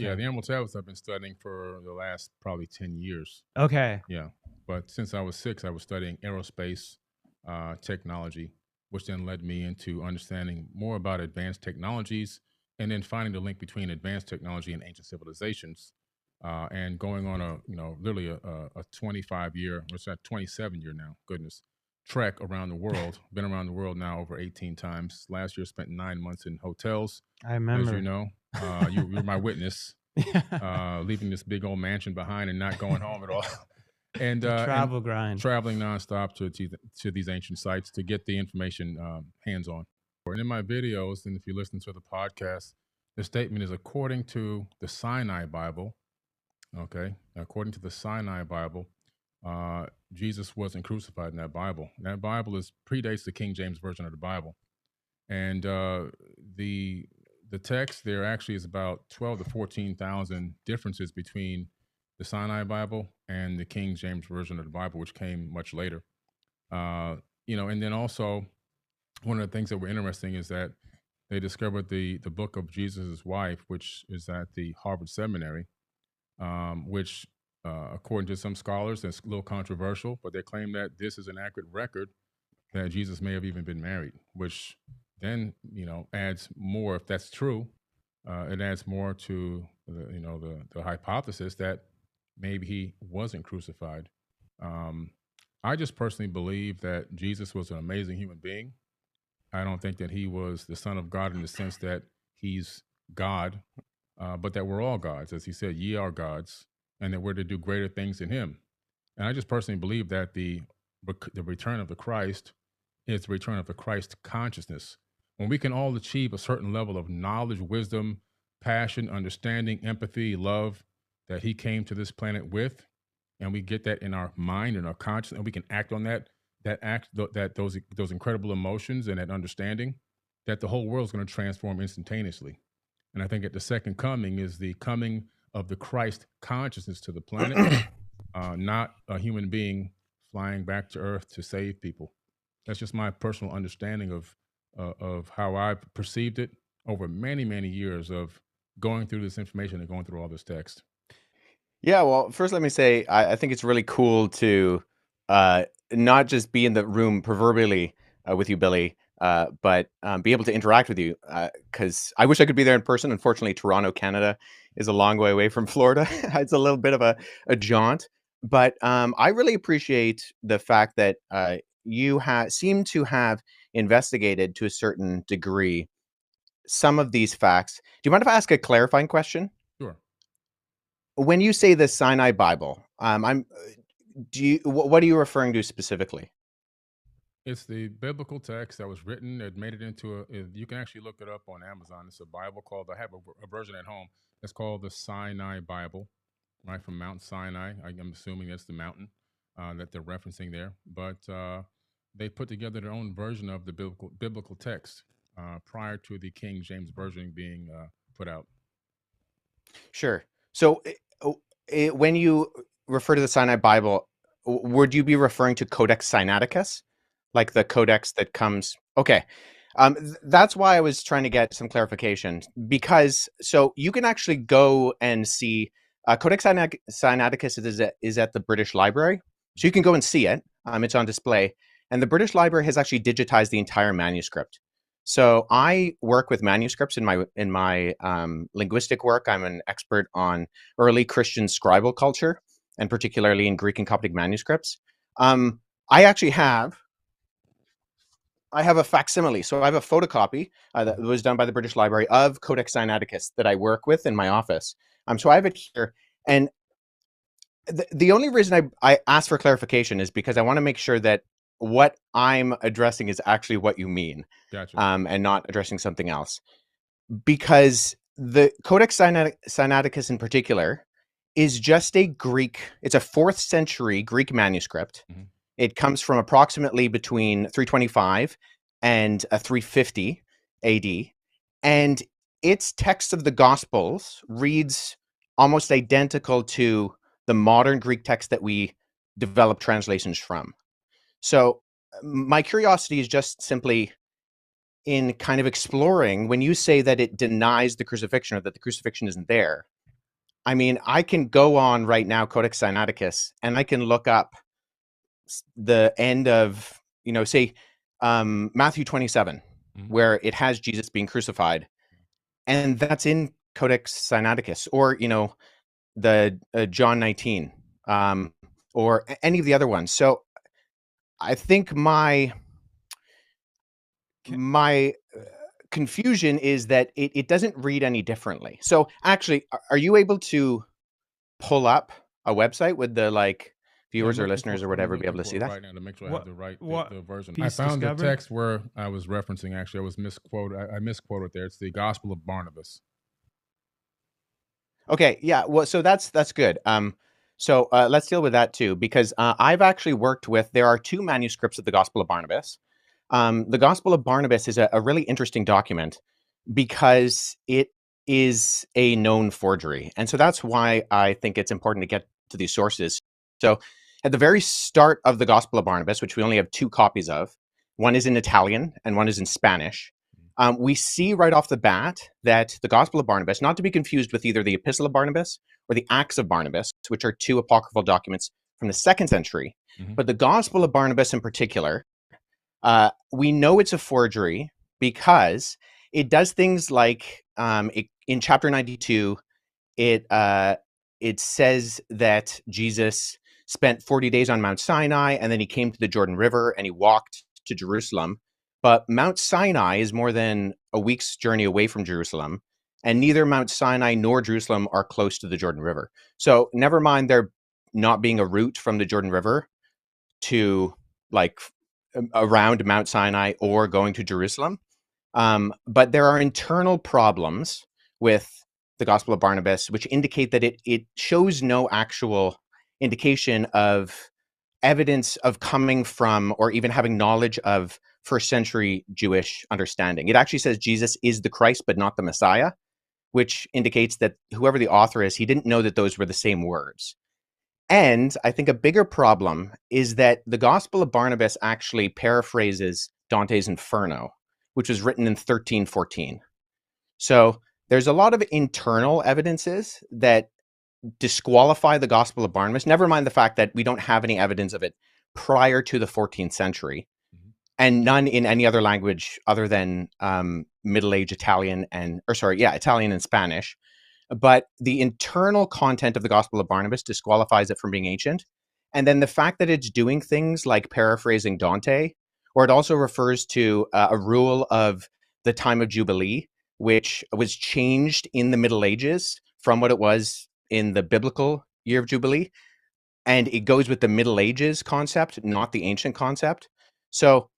Yeah, Okay. the Emerald Tablets I've been studying for the last probably 10 years. Okay. Yeah. But since I was 6, I was studying aerospace technology, which then led me into understanding more about advanced technologies and then finding the link between advanced technology and ancient civilizations. And going on literally a 25-year, what's that, 27-year now, goodness, trek around the world. Been around the world now over 18 times. Last year, spent 9 months in hotels, I as you remember. know. You're my witness, Yeah. leaving this big old mansion behind and not going home at all, The and travel grind. traveling nonstop to these ancient sites to get the information hands on. And in my videos, and if you listen to the podcast, the statement is according to the Sinai Bible. Okay, according to the Sinai Bible, Jesus wasn't crucified in that Bible. That Bible predates the King James version of the Bible, and the the text there actually is about 12 to 14,000 differences between the Sinai Bible and the King James version of the Bible, which came much later. Uh, and then also one of the things that were interesting is that they discovered the book of Jesus' wife, which is at the Harvard Seminary, which, according to some scholars, is a little controversial, but they claim that this is an accurate record that Jesus may have even been married, which then adds more. If that's true, it adds more to the hypothesis that maybe he wasn't crucified. Um, I just personally believe that Jesus was an amazing human being. I don't think that he was the Son of God in the sense that he's God, but that we're all gods, as he said, "Ye are gods," and that we're to do greater things in Him. And I just personally believe that the return of the Christ is the return of the Christ consciousness. When we can all achieve a certain level of knowledge, wisdom, passion, understanding, empathy, love that He came to this planet with, and we get that in our mind and our conscience, and we can act on those incredible emotions and that understanding, that the whole world is going to transform instantaneously. And I think at the second coming is the coming of the Christ consciousness to the planet, not a human being flying back to Earth to save people. That's just my personal understanding of how I've perceived it over many many years of going through this information and going through all this text. Yeah, well, first let me say I think it's really cool to uh, not just be in the room proverbially with you, Billy, but be able to interact with you. Because I wish I could be there in person. Unfortunately, Toronto, Canada, is a long way away from Florida. It's a little bit of a jaunt. But I really appreciate the fact that you seem to have investigated to a certain degree some of these facts. Do you mind if I ask a clarifying question? Sure. When you say the Sinai Bible, what are you referring to specifically? It's the biblical text that was written. It made it into you can actually look it up on Amazon. It's a Bible called, I have a version at home. It's called the Sinai Bible, right, from Mount Sinai. I'm assuming that's the mountain that they're referencing there. But they put together their own version of the biblical text prior to the King James version being put out. Sure. So, when you refer to the Sinai Bible, would you be referring to Codex Sinaiticus, like the codex that comes? Okay, that's why I was trying to get some clarification, because so you can actually go and see Codex Sinaiticus is at the British Library, so you can go and see it. It's on display, and the British Library has actually digitized the entire manuscript. So I work with manuscripts in my linguistic work. I'm an expert on early Christian scribal culture, and particularly in Greek and Coptic manuscripts. I actually have a facsimile. So I have a photocopy that was done by the British Library of Codex Sinaiticus that I work with in my office. So I have it here. And the only reason I ask for clarification is because I want to make sure that what I'm addressing is actually what you mean, Gotcha. and not addressing something else. Because the Codex Sinaiticus in particular is just it's a 4th century Greek manuscript. Mhm. It comes from approximately between 325 and 350 AD. And its text of the Gospels reads almost identical to the modern Greek text that we develop translations from. So my curiosity is just simply in kind of exploring, when you say that it denies the crucifixion or that the crucifixion isn't there, I mean, I can go on right now, Codex Sinaiticus, and I can look up the end of, say, Matthew 27, where it has Jesus being crucified, and that's in Codex Sinaiticus, or the John 19, or any of the other ones. So I think my confusion is that it doesn't read any differently. So actually, are you able to pull up a website? Would the viewers or listeners or whatever be able to see that right now to make sure I have the right the version? I piece found discovered? the text where I was referencing. Actually, I was misquoted. I misquoted there. It's the Gospel of Barnabas. Okay, yeah. Well, so that's good. So let's deal with that too, because I've actually worked with. There are two manuscripts of the Gospel of Barnabas. The Gospel of Barnabas is a really interesting document because it is a known forgery, and so that's why I think it's important to get to these sources. So, at the very start of the Gospel of Barnabas, which we only have two copies of, one is in Italian and one is in Spanish. We see right off the bat that the Gospel of Barnabas, not to be confused with either the Epistle of Barnabas or the Acts of Barnabas, which are two apocryphal documents from the 2nd century, but the Gospel of Barnabas in particular, we know it's a forgery because it does things like in chapter 92, it says that Jesus spent 40 days on Mount Sinai, and then he came to the Jordan River and he walked to Jerusalem. But Mount Sinai is more than a week's journey away from Jerusalem, and neither Mount Sinai nor Jerusalem are close to the Jordan River. So never mind there not being a route from the Jordan River to around Mount Sinai or going to Jerusalem. But there are internal problems with the Gospel of Barnabas, which indicate that it shows no actual indication of evidence of coming from or even having knowledge of first century Jewish understanding. It actually says Jesus is the Christ, but not the Messiah, which indicates that whoever the author is, he didn't know that those were the same words. And I think a bigger problem is that the Gospel of Barnabas actually paraphrases Dante's Inferno, which was written in 1314. So there's a lot of internal evidences that disqualify the Gospel of Barnabas, never mind the fact that we don't have any evidence of it prior to the 14th century, and none in any other language other than Middle Age Italian Italian and Spanish. But the internal content of the Gospel of Barnabas disqualifies it from being ancient. And then the fact that it's doing things like paraphrasing Dante, or it also refers to a rule of the time of Jubilee, which was changed in the Middle Ages from what it was in the biblical year of Jubilee. And it goes with the Middle Ages concept, not the ancient concept. So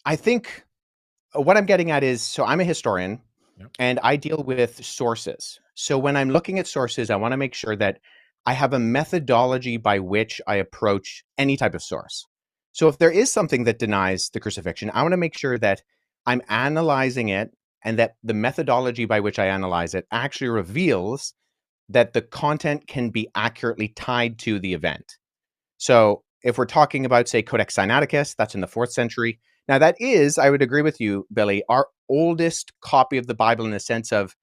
I think what I'm getting at is, so I'm a historian. Yep. And I deal with sources. So when I'm looking at sources, I want to make sure that I have a methodology by which I approach any type of source. So if there is something that denies the crucifixion, I want to make sure that I'm analyzing it and that the methodology by which I analyze it actually reveals that the content can be accurately tied to the event. So if we're talking about, say, Codex Sinaiticus, that's in the 4th century. Now that is, I would agree with you, Billy, our oldest copy of the Bible in the sense of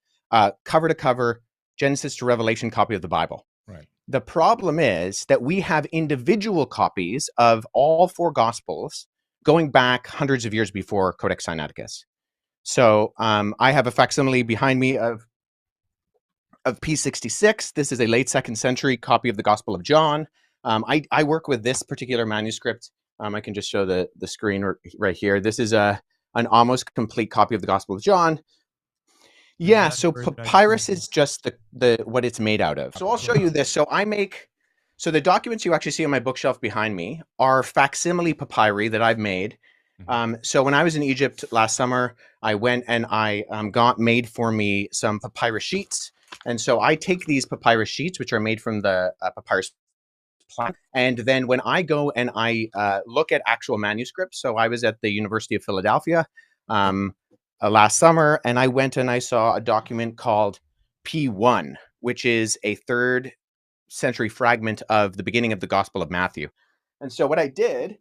cover to cover, Genesis to Revelation copy of the Bible. Right. The problem is that we have individual copies of all 4 Gospels going back hundreds of years before Codex Sinaiticus. So I have a facsimile behind me of P66. This is a late 2nd century copy of the Gospel of John. I work with this particular manuscript. I can just show the screen right here. This is an almost complete copy of the Gospel of John. Yeah, so papyrus is just the what it's made out of. So I'll show you this. So the documents you actually see on my bookshelf behind me are facsimile papyri that I've made. So when I was in Egypt last summer, I went and I got made for me some papyrus sheets. And so I take these papyrus sheets, which are made from the papyrus plant. And then when I go and I look at actual manuscripts, so I was at the University of Philadelphia last summer, and I went and I saw a document called P1, which is a 3rd century fragment of the beginning of the Gospel of Matthew. And so what I did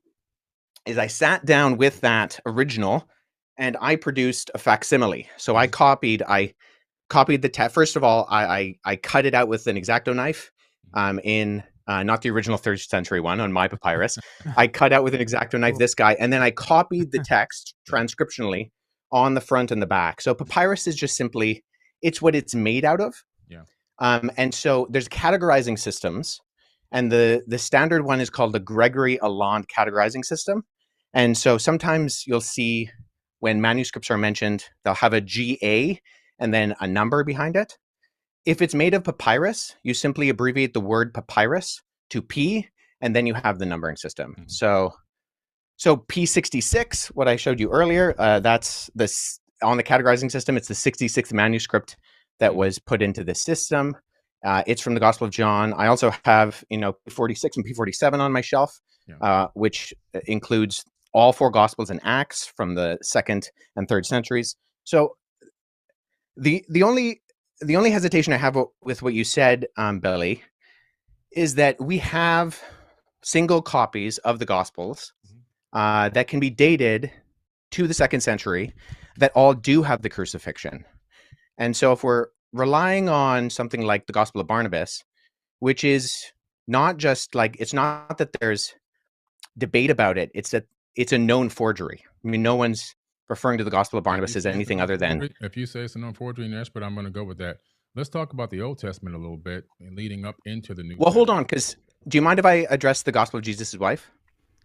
is I sat down with that original and I produced a facsimile. So I copied copied the text. First of all, I cut it out with an X-Acto knife in not the original 3rd century one on my papyrus. I cut out with an X-Acto knife this guy, and then I copied the text transcriptionally on the front and the back. So papyrus is just simply, it's what it's made out of. Yeah. And so there's categorizing systems, and the standard one is called the Gregory Alland categorizing system. And so sometimes you'll see when manuscripts are mentioned, they'll have a GA and then a number behind it. If it's made of papyrus, you simply abbreviate the word papyrus to P, and then you have the numbering system. Mhm. So P66, what I showed you earlier, that's this on the categorizing system. It's the 66th manuscript that was put into the system. It's from the Gospel of John. I also have, P46 and P47 on my shelf, which includes all 4 Gospels and Acts from the 2nd and 3rd centuries. So the only hesitation I have with what you said, Billy, is that we have single copies of the Gospels that can be dated to the 2nd century that all do have the crucifixion. And so if we're relying on something like the Gospel of Barnabas, which is not just like, it's not that there's debate about it, it's that it's a known forgery. I mean, no one's referring to the Gospel of Barnabas as anything other than... If you say it's a known forgery, yes, but I'm going to go with that. Let's talk about the Old Testament a little bit and leading up into the New Testament. Well, hold on, because do you mind if I address the Gospel of Jesus' wife?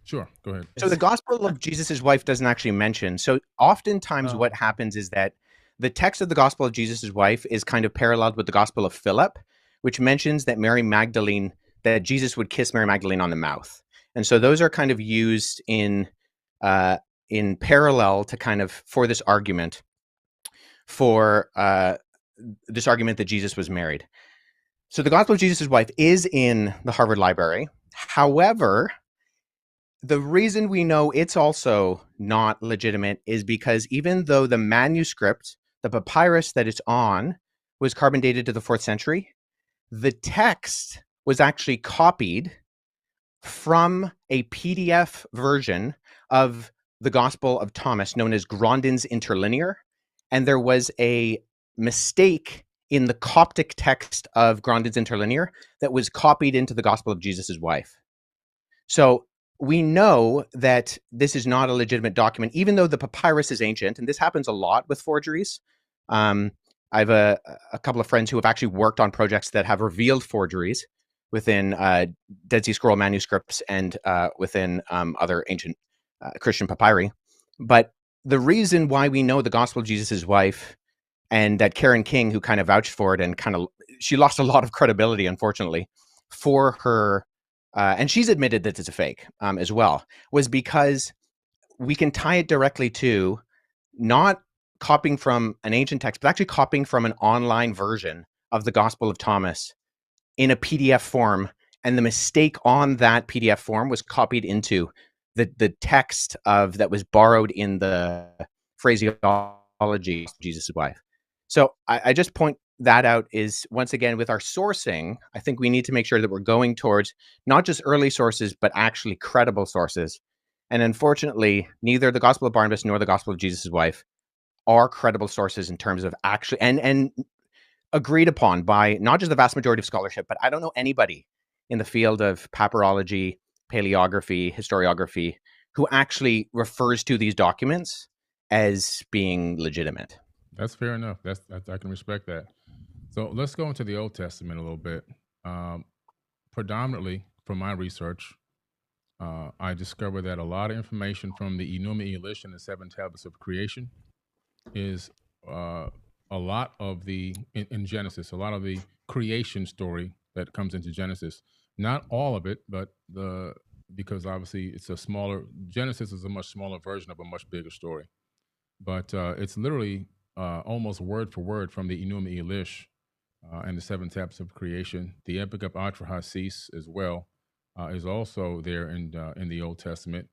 Sure, go ahead. So the Gospel of Jesus' wife doesn't actually mention. So oftentimes what happens is that the text of the Gospel of Jesus' wife is kind of paralleled with the Gospel of Philip, which mentions that that Jesus would kiss Mary Magdalene on the mouth. And so those are kind of used in parallel to kind of for this argument that Jesus was married. So the Gospel of Jesus' wife is in the Harvard Library. However, the reason we know it's also not legitimate is because even though the manuscript, the papyrus that it's on, was carbon dated to the 4th century, the text was actually copied from a PDF version of the Gospel of Thomas known as Grandin's Interlinear. And there was a mistake in the Coptic text of Grandin's Interlinear that was copied into the Gospel of Jesus' wife. So we know that this is not a legitimate document, even though the papyrus is ancient, and this happens a lot with forgeries. I have a couple of friends who have actually worked on projects that have revealed forgeries within Dead Sea Scroll manuscripts and within other ancient Christian papyri. But the reason why we know the Gospel of Jesus' wife, and that Karen King, who kind of vouched for it and she lost a lot of credibility, unfortunately, for her, and she's admitted that it's a fake as well, was because we can tie it directly to not copying from an ancient text, but actually copying from an online version of the Gospel of Thomas in a PDF form. And the mistake on that PDF form was copied into the text that was borrowed in the phraseology of Jesus' wife. So I just point that out is, once again, with our sourcing, I think we need to make sure that we're going towards not just early sources, but actually credible sources. And unfortunately, neither the Gospel of Barnabas nor the Gospel of Jesus' wife are credible sources in terms of actually, and agreed upon by not just the vast majority of scholarship, but I don't know anybody in the field of papyrology, paleography, historiography, who actually refers to these documents as being legitimate. That's fair enough. I can respect that. So let's go into the Old Testament a little bit. Predominantly, from my research, I discovered that a lot of information from the Enuma Elish and the 7 Tablets of Creation is a lot of in Genesis, a lot of the creation story that comes into Genesis. Not all of it, but because obviously Genesis is a much smaller version of a much bigger story. But it's literally almost word for word from the Enuma Elish and the 7 Tablets of Creation. The Epic of Atrahasis as well is also there in the Old Testament.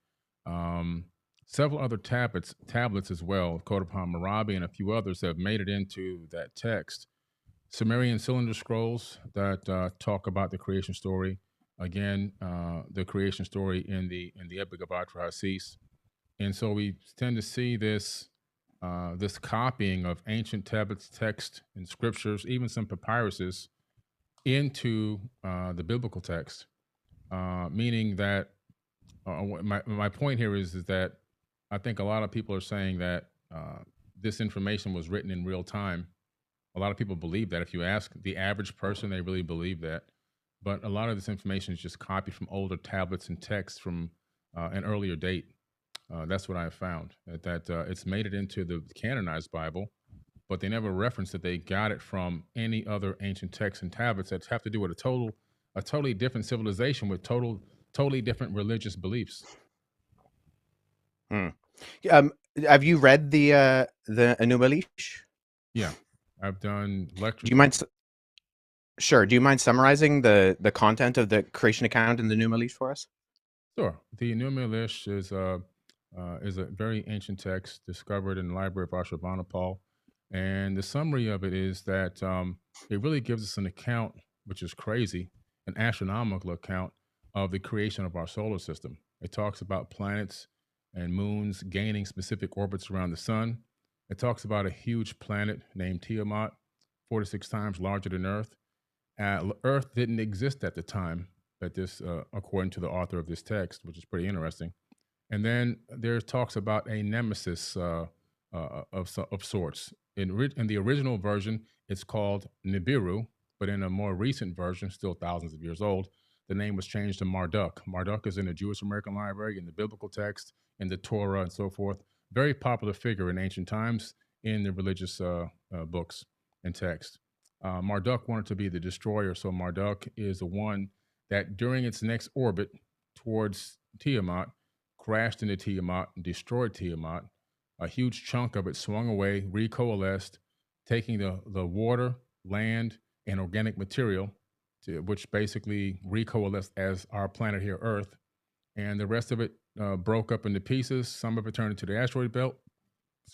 Several other tablets as well, Code upon Hammurabi and a few others have made it into that text. Sumerian cylinder scrolls that talk about the creation story. Again, the creation story in the Epic of Atrahasis. And so we tend to see this this copying of ancient tablets, text, and scriptures, even some papyruses, into the biblical text, meaning that my point here is that I think a lot of people are saying that this information was written in real time. A lot of people believe that. If you ask the average person, they really believe that. But a lot of this information is just copied from older tablets and texts from an earlier date. That's what I have found. That it's made it into the canonized Bible, but they never reference that they got it from any other ancient texts and tablets that have to do with a totally different civilization with totally different religious beliefs. Hmm. Have you read the Enuma Elish? Yeah, I've done lectures. Do you mind? Sure. Do you mind summarizing the content of the creation account in the Enuma Elish for us? Sure. The Enuma Elish is a very ancient text discovered in the Library of Ashurbanipal, and the summary of it is that it really gives us an account, which is crazy, an astronomical account of the creation of our solar system. It talks about planets and moons gaining specific orbits around the sun. It talks about a huge planet named Tiamat, 46 times larger than Earth. Earth didn't exist at the time that this, according to the author of this text, which is pretty interesting. And then there talks about a nemesis of sorts. In the original version, it's called Nibiru, but in a more recent version, still thousands of years old, the name was changed to Marduk. Marduk is in the Jewish American Library, in the biblical text, in the Torah, and so forth. Very popular figure in ancient times in the religious books and text. Marduk wanted to be the destroyer, so Marduk is the one that during its next orbit towards Tiamat crashed into Tiamat and destroyed Tiamat. A huge chunk of it swung away, recoalesced, taking the water, land, and organic material, which basically recoalesced as our planet here, Earth. And the rest of it broke up into pieces. Some of it turned into the asteroid belt.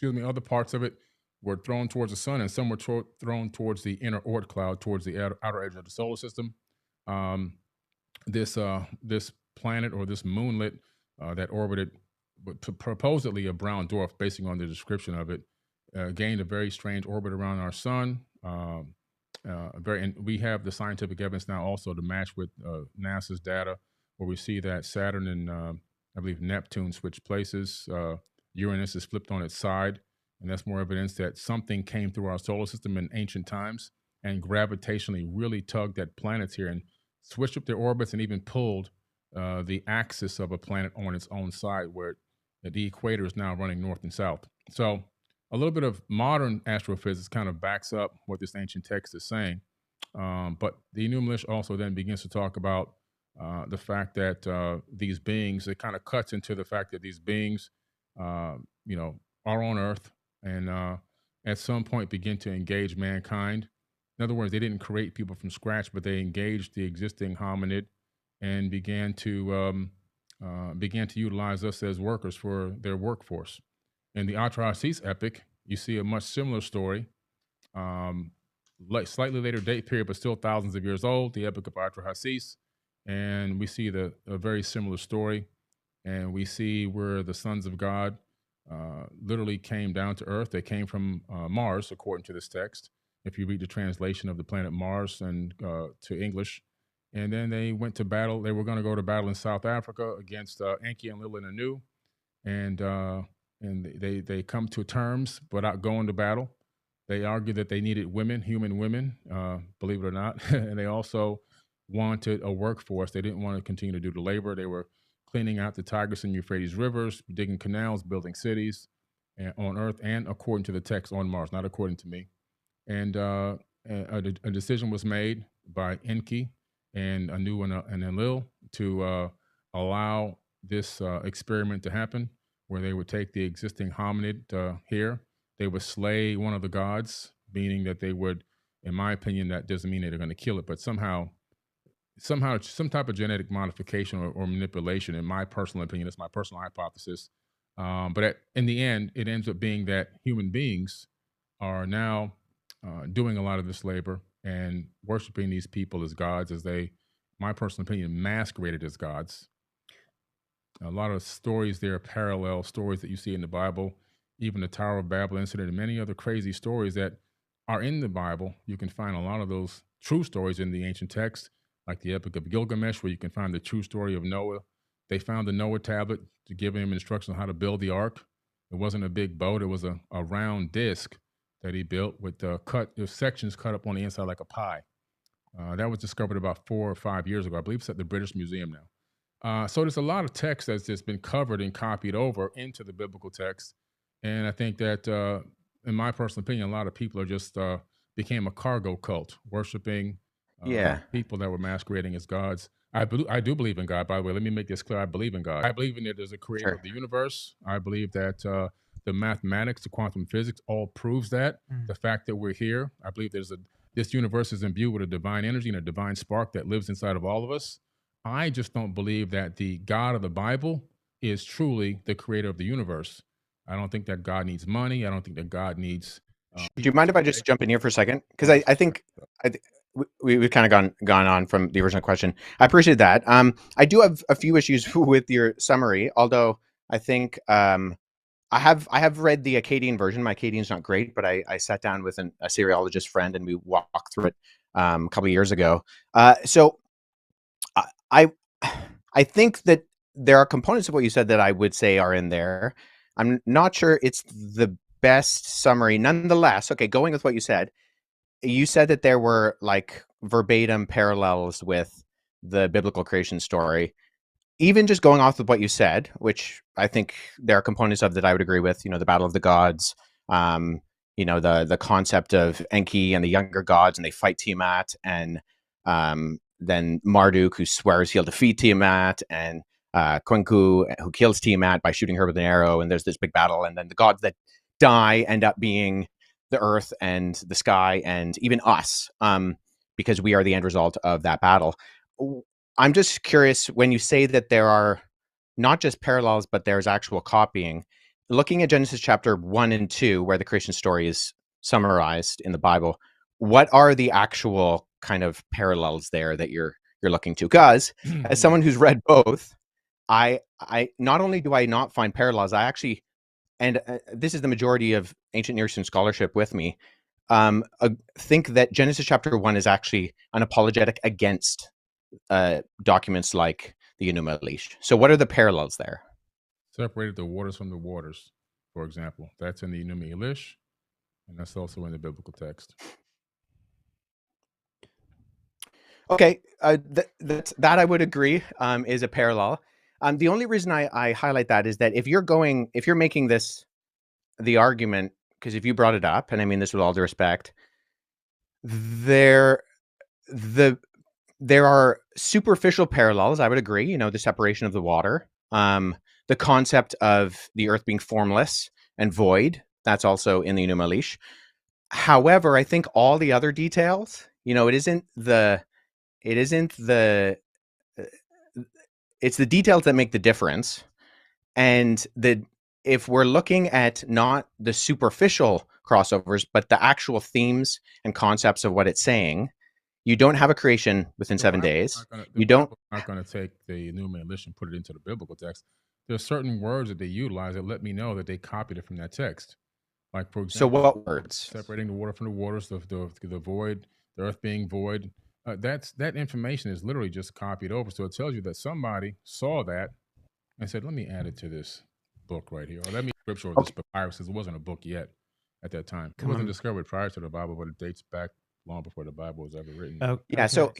Other parts of it were thrown towards the sun, and some were thrown towards the inner Oort cloud, towards the outer edge of the solar system. This planet, or this moonlet that orbited, supposedly a brown dwarf, basing on the description of it, gained a very strange orbit around our sun. And we have the scientific evidence now also to match with NASA's data, where we see that Saturn and I believe Neptune switch places. Uranus is flipped on its side, and that's more evidence that something came through our solar system in ancient times and gravitationally really tugged at planets here and switched up their orbits and even pulled the axis of a planet on its own side, where the equator is now running north and south. So a little bit of modern astrophysics kind of backs up what this ancient text is saying. But the Enuma Elish also then begins to talk about the fact that these beings, it kind of cuts into the fact that these beings, are on Earth and at some point begin to engage mankind. In other words, they didn't create people from scratch, but they engaged the existing hominid and began to utilize us as workers for their workforce. In the Atrahasis epic, you see a much similar story, like slightly later date period, but still thousands of years old, the Epic of Atrahasis. And we see a very similar story. And we see where the sons of God literally came down to Earth. They came from Mars, according to this text, if you read the translation of the planet Mars and to English. And then they went to battle. They were going to go to battle in South Africa against Enki and Lil and Anu. And they come to terms without going to battle. They argued that they needed women, human women, believe it or not. And they also wanted a workforce. They didn't want to continue to do the labor. They were cleaning out the Tigris and Euphrates rivers, digging canals, building cities on Earth, and according to the text on Mars, not according to me. And a decision was made by Enki and Anu and Enlil to allow this experiment to happen, where they would take the existing hominid here. They would slay one of the gods, meaning that they would, in my opinion, that doesn't mean that they're going to kill it, but somehow some type of genetic modification or manipulation, in my personal opinion, that's my personal hypothesis. But in the end, it ends up being that human beings are now doing a lot of this labor and worshiping these people as gods, as they, my personal opinion, masqueraded as gods. A lot of stories there, parallel stories that you see in the Bible. even the Tower of Babel incident, and many other crazy stories that are in the Bible. You can find a lot of those true stories in the ancient text, like the Epic of Gilgamesh, where you can find the true story of Noah. They found the Noah tablet to give him instructions on how to build the ark. It wasn't a big boat; it was a round disc that he built with sections cut up on the inside like a pie. That was discovered about 4 or 5 years ago. I believe it's at the British Museum now. So there's a lot of text that's just been covered and copied over into the biblical text. And I think that, in my personal opinion, a lot of people are just became a cargo cult, worshiping people that were masquerading as gods. I do believe in God, by the way. Let me make this clear. I believe in God. I believe in it as a creator of the universe. I believe that the mathematics, the quantum physics, all proves that. The fact that we're here, I believe this universe is imbued with a divine energy and a divine spark that lives inside of all of us. I just don't believe that the God of the Bible is truly the creator of the universe. I don't think that God needs money. I don't think that God needs. Do you mind if I just jump in here for a second? Because I think we've kind of gone on from the original question. I appreciate that. I do have a few issues with your summary, although I think I have read the Akkadian version. My Akkadian's not great, but I sat down with a seriologist friend and we walked through it a couple of years ago. So I think that there are components of what you said that I would say are in there. I'm not sure it's the best summary. Nonetheless, okay, going with what you said that there were like verbatim parallels with the biblical creation story. Even just going off of what you said, which I think there are components of that I would agree with, the Battle of the Gods, the concept of Enki and the younger gods, and they fight Tiamat, and then Marduk, who swears he'll defeat Tiamat, and Kwenku, who kills Tiamat by shooting her with an arrow, and there's this big battle, and then the gods that die end up being the earth and the sky and even us, because we are the end result of that battle. I'm just curious, when you say that there are not just parallels, but there's actual copying, looking at Genesis chapter 1 and 2, where the creation story is summarized in the Bible, what are the actual kind of parallels there that you're looking to? Because as someone who's read both, I not only do I not find parallels, I actually, and this is the majority of ancient Near Eastern scholarship with me, think that Genesis chapter 1 is actually an apologetic against documents like the Enuma Elish. So what are the parallels there? Separated the waters from the waters, for example. That's in the Enuma Elish, and that's also in the biblical text. Okay, that I would agree is a parallel. The only reason I highlight that is that if you're making this the argument, because if you brought it up, and I mean this with all due respect, there are superficial parallels. I would agree. The separation of the water, the concept of the earth being formless and void. That's also in the Enuma Elish. However, I think all the other details, it's the details that make the difference. And if we're looking at not the superficial crossovers, but the actual themes and concepts of what it's saying, you don't have a creation within 7 days. I'm not going to take the Enuma Elish and put it into the biblical text. There are certain words that they utilize that let me know that they copied it from that text. Like, for example, so what words? Separating the water from the waters, the void, the earth being void. That information is literally just copied over. So it tells you that somebody saw that and said, let me add it to this book right here. Or let me scripture this papyrus, because it wasn't a book yet at that time. It wasn't discovered prior to the Bible, but it dates back long before the Bible was ever written. Yeah. So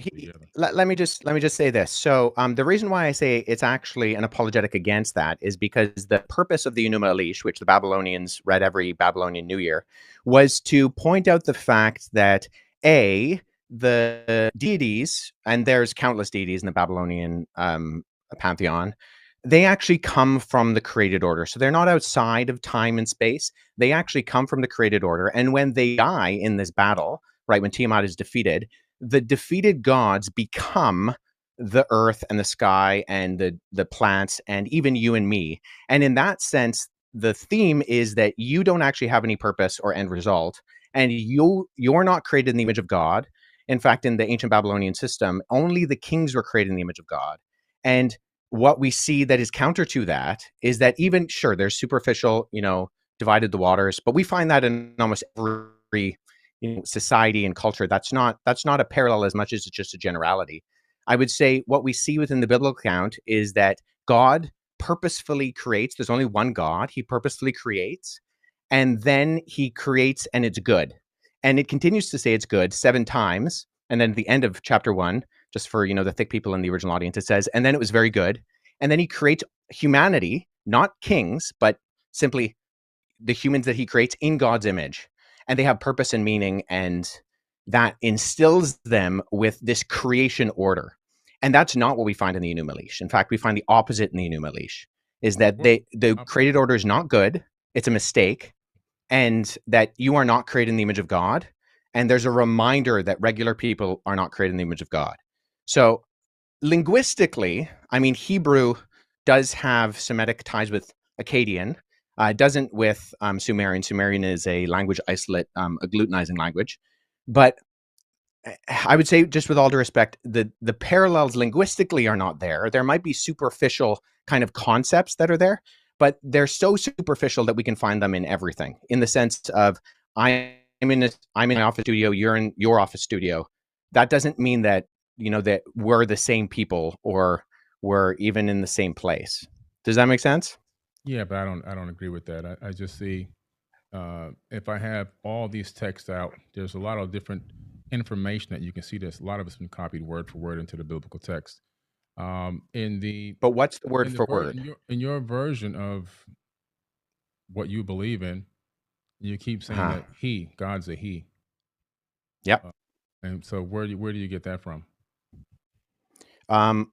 let me just say this. So the reason why I say it's actually an apologetic against that is because the purpose of the Enuma Elish, which the Babylonians read every Babylonian New Year, was to point out the fact that the deities, and there's countless deities in the Babylonian pantheon, they actually come from the created order. So they're not outside of time and space. They actually come from the created order. And when they die in this battle, right, when Tiamat is defeated, the defeated gods become the earth and the sky and the plants and even you and me. And in that sense, the theme is that you don't actually have any purpose or end result, and you're not created in the image of God. In fact, in the ancient Babylonian system, only the kings were created in the image of God. And what we see that is counter to that is that even, sure, there's superficial, divided the waters. But we find that in almost every society and culture. That's not a parallel as much as it's just a generality. I would say what we see within the biblical account is that God purposefully creates. There's only one God. He purposefully creates, and then he creates, and it's good. And it continues to say it's good 7 times. And then at the end of chapter 1, just for the thick people in the original audience, it says, and then it was very good. And then he creates humanity, not kings, but simply the humans that he creates in God's image. And they have purpose and meaning, and that instills them with this creation order. And that's not what we find in the Enuma Elish. In fact, we find the opposite in the Enuma Elish, is that the created order is not good. It's a mistake, and that you are not created in the image of God. And there's a reminder that regular people are not created in the image of God. So linguistically, I mean, Hebrew does have Semitic ties with Akkadian. It doesn't with Sumerian. Sumerian is a language isolate, agglutinizing language. But I would say, just with all due respect, the parallels linguistically are not there. There might be superficial kind of concepts that are there, but they're so superficial that we can find them in everything. In the sense of, I'm in an office studio, you're in your office studio. That doesn't mean that that we're the same people or we're even in the same place. Does that make sense? Yeah, but I don't agree with that. I just see if I have all these texts out, there's a lot of different information that you can see. There's a lot of it's been copied word for word into the biblical text. But what's the word for word? In your version of what you believe in, you keep saying that God's a he. Yep. And so where do you get that from?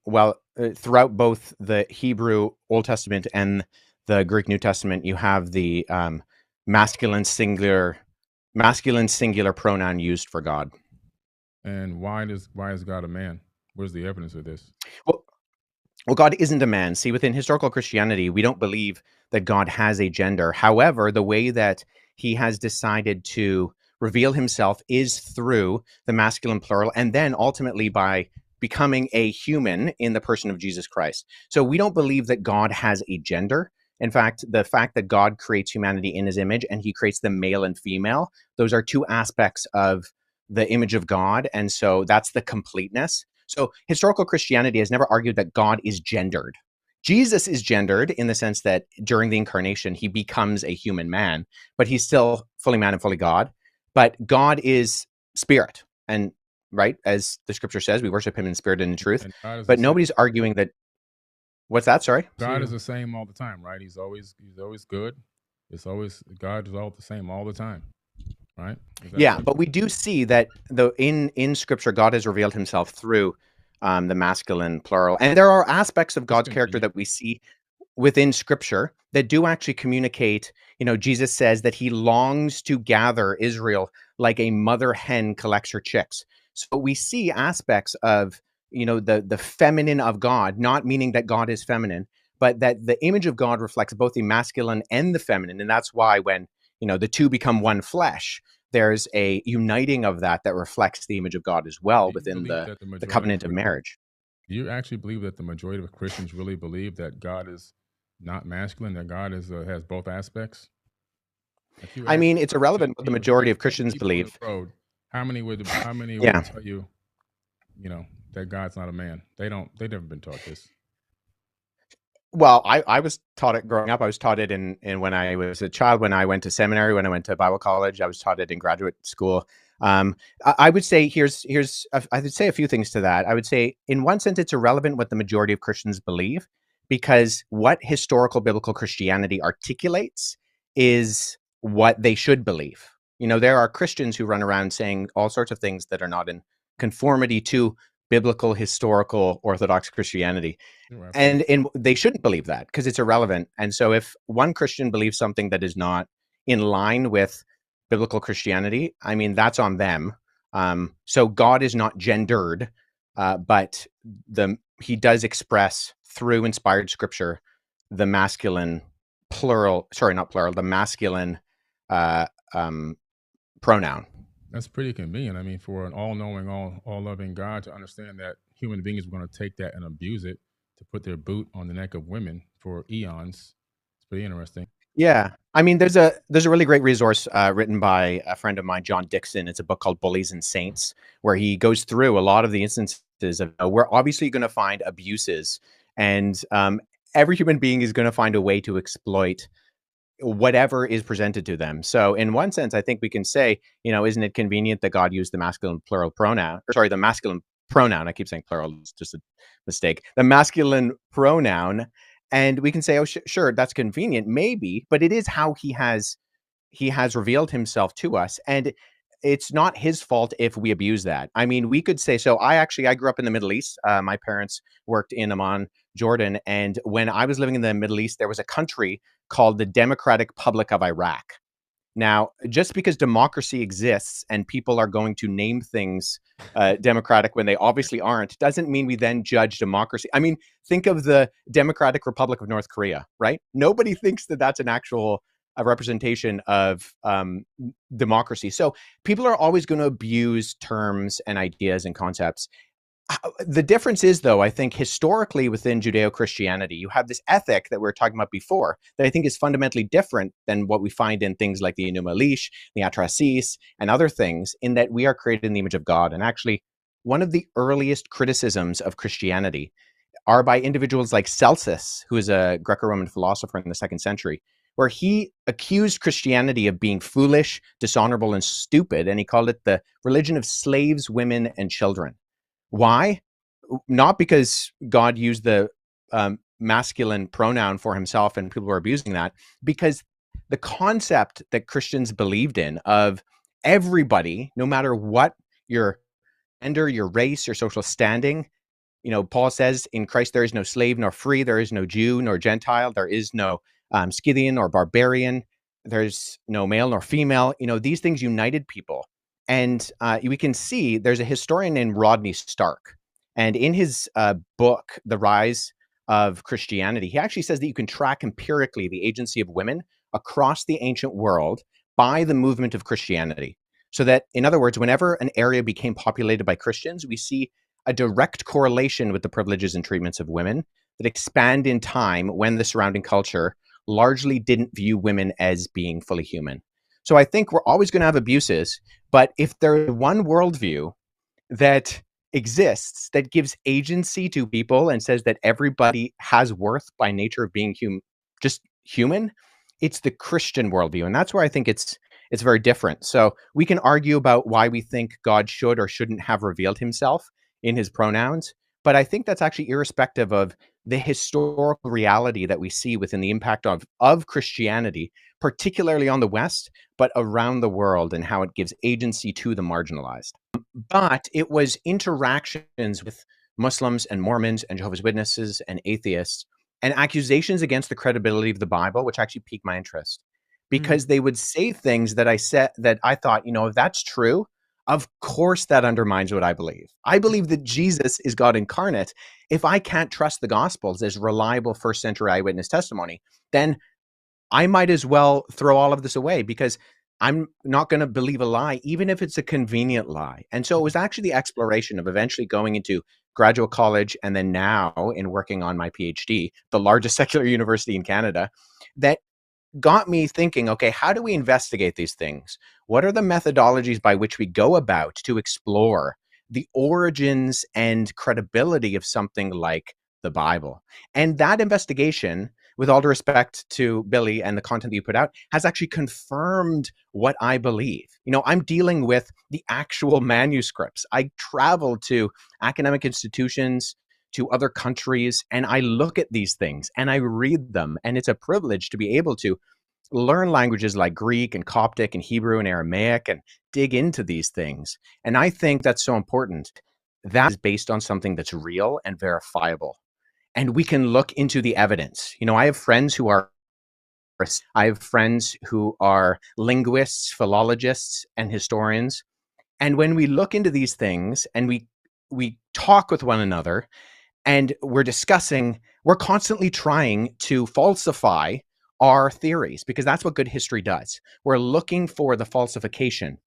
Well, throughout both the Hebrew Old Testament and the Greek New Testament, you have the masculine singular pronoun used for God. And why is God a man? Where's the evidence of this? Well, God isn't a man. See, within historical Christianity, we don't believe that God has a gender. However, the way that he has decided to reveal himself is through the masculine plural, and then ultimately by becoming a human in the person of Jesus Christ. So we don't believe that God has a gender. In fact, the fact that God creates humanity in his image and he creates them male and female, those are 2 aspects of the image of God. And so that's the completeness. So historical Christianity has never argued that God is gendered. Jesus is gendered in the sense that during the incarnation, he becomes a human man, but he's still fully man and fully God. But God is spirit. And right, as the scripture says, we worship him in spirit and in truth. But nobody's arguing that. What's that? Sorry? God is the same all the time, right? He's always good. God is all the same all the time. Right? Yeah, right? But we do see that in scripture, God has revealed himself through the masculine plural. And there are aspects of God's character that we see within scripture that do actually communicate. Jesus says that he longs to gather Israel like a mother hen collects her chicks. So we see aspects of, the feminine of God, not meaning that God is feminine, but that the image of God reflects both the masculine and the feminine. And that's why when, the 2 become one flesh, there's a uniting of that reflects the image of God as well within the covenant of marriage. Do you actually believe that the majority of Christians really believe that God is not masculine, that God has both aspects? I mean, it's irrelevant what the majority of Christians believe. How many would tell you, that God's not a man? They've never been taught this. Well, I was taught it growing up. I was taught it in when I was a child, when I went to seminary, when I went to Bible college. I was taught it in graduate school. I would say I would say a few things to that. I would say, in one sense, it's irrelevant what the majority of Christians believe, because what historical biblical Christianity articulates is what they should believe. There are Christians who run around saying all sorts of things that are not in conformity to biblical, historical, Orthodox Christianity. And they shouldn't believe that because it's irrelevant. And so if one Christian believes something that is not in line with biblical Christianity, I mean, that's on them. So God is not gendered, but he does express through inspired scripture the masculine the masculine pronoun. That's pretty convenient. I mean, for an all-knowing, all-loving God to understand that human beings are going to take that and abuse it to put their boot on the neck of women for eons. It's pretty interesting. Yeah. I mean, there's a really great resource written by a friend of mine, John Dixon. It's a book called Bullies and Saints, where he goes through a lot of the instances of we're obviously going to find abuses, and every human being is going to find a way to exploit whatever is presented to them. So in one sense, I think we can say, isn't it convenient that God used the masculine plural pronoun, or sorry, the masculine pronoun. I keep saying plural, it's just a mistake. The masculine pronoun. And we can say, oh, sure, that's convenient, maybe, but it is how he has revealed himself to us. And it's not his fault if we abuse that. I mean, we could say, so I grew up in the Middle East. My parents worked in Amman, Jordan. And when I was living in the Middle East, there was a country called the Democratic Republic of Iraq. Now, just because democracy exists and people are going to name things democratic when they obviously aren't, doesn't mean we then judge democracy. I mean, think of the Democratic Republic of North Korea, right? Nobody thinks that that's an actual representation of democracy. So people are always going to abuse terms and ideas and concepts. The difference is, though, I think historically within Judeo-Christianity, you have this ethic that we were talking about before that I think is fundamentally different than what we find in things like the Enuma Elish, the Atrasis, and other things, in that we are created in the image of God. And actually, one of the earliest criticisms of Christianity are by individuals like Celsus, who is a Greco-Roman philosopher in the 2nd century, where he accused Christianity of being foolish, dishonorable, and stupid, and he called it the religion of slaves, women, and children. Why? Not because God used the masculine pronoun for himself and people were abusing that, because the concept that Christians believed in of everybody, no matter what your gender, your race, your social standing, Paul says in Christ there is no slave nor free, there is no Jew nor Gentile, there is no Scythian or barbarian, there's no male nor female. These things united people. And we can see there's a historian named Rodney Stark. And in his book, The Rise of Christianity, he actually says that you can track empirically the agency of women across the ancient world by the movement of Christianity. So that, in other words, whenever an area became populated by Christians, we see a direct correlation with the privileges and treatments of women that expand in time when the surrounding culture largely didn't view women as being fully human. So I think we're always going to have abuses, but if there's one worldview that exists that gives agency to people and says that everybody has worth by nature of being just human, it's the Christian worldview. And that's where I think it's very different. So we can argue about why we think God should or shouldn't have revealed himself in his pronouns, but I think that's actually irrespective of the historical reality that we see within the impact of Christianity, particularly on the West, but around the world, and how it gives agency to the marginalized. But it was interactions with Muslims and Mormons and Jehovah's Witnesses and atheists and accusations against the credibility of the Bible, which actually piqued my interest, because they would say things that I thought, if that's true, of course that undermines what I believe. I believe that Jesus is God incarnate. If I can't trust the Gospels as reliable first century eyewitness testimony, then I might as well throw all of this away, because I'm not going to believe a lie, even if it's a convenient lie. And so it was actually the exploration of eventually going into graduate college and then now in working on my PhD, the largest secular university in Canada, that got me thinking, okay, how do we investigate these things? What are the methodologies by which we go about to explore the origins and credibility of something like the Bible? And that investigation, with all due respect to Billy and the content that you put out, has actually confirmed what I believe. I'm dealing with the actual manuscripts. I travel to academic institutions, to other countries, and I look at these things and I read them. And it's a privilege to be able to learn languages like Greek and Coptic and Hebrew and Aramaic and dig into these things. And I think that's so important. That is based on something that's real and verifiable. And we can look into the evidence. I have friends who are linguists, philologists, and historians. And when we look into these things and we talk with one another and we're discussing, we're constantly trying to falsify our theories, because that's what good history does. We're looking for the falsification.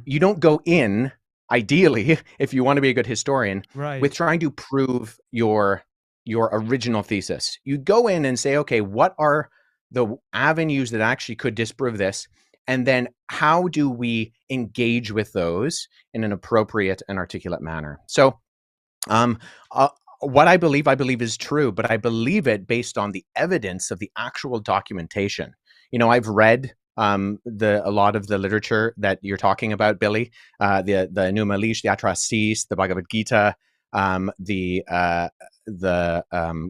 You don't go in, ideally, if you want to be a good historian, with trying to prove your original thesis. You go in and say, okay, what are the avenues that actually could disprove this, and then how do we engage with those in an appropriate and articulate manner. So um, uh, what I believe is true, but I believe it based on the evidence of the actual documentation. I've read a lot of the literature that you're talking about, Billy, the Numa Lish, the Atrasis, the Bhagavad Gita, the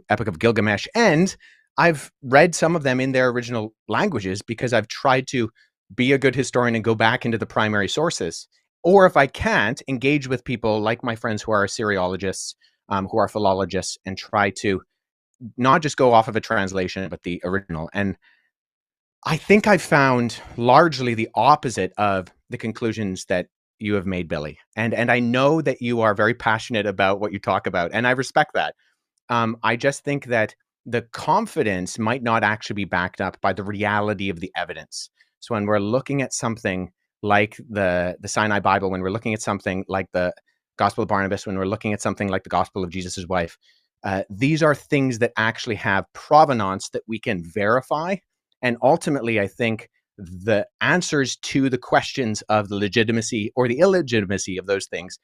Epic of Gilgamesh, and I've read some of them in their original languages because I've tried to be a good historian and go back into the primary sources. Or if I can't, engage with people like my friends who are Assyriologists, who are philologists, and try to not just go off of a translation, but the original. And I think I've found largely the opposite of the conclusions that you have made, Billy. And I know that you are very passionate about what you talk about, and I respect that. I just think that the confidence might not actually be backed up by the reality of the evidence. So when we're looking at something like the Sinai Bible, when we're looking at something like the Gospel of Barnabas, when we're looking at something like the Gospel of Jesus' wife, these are things that actually have provenance that we can verify. And ultimately, I think the answers to the questions of the legitimacy or the illegitimacy of those things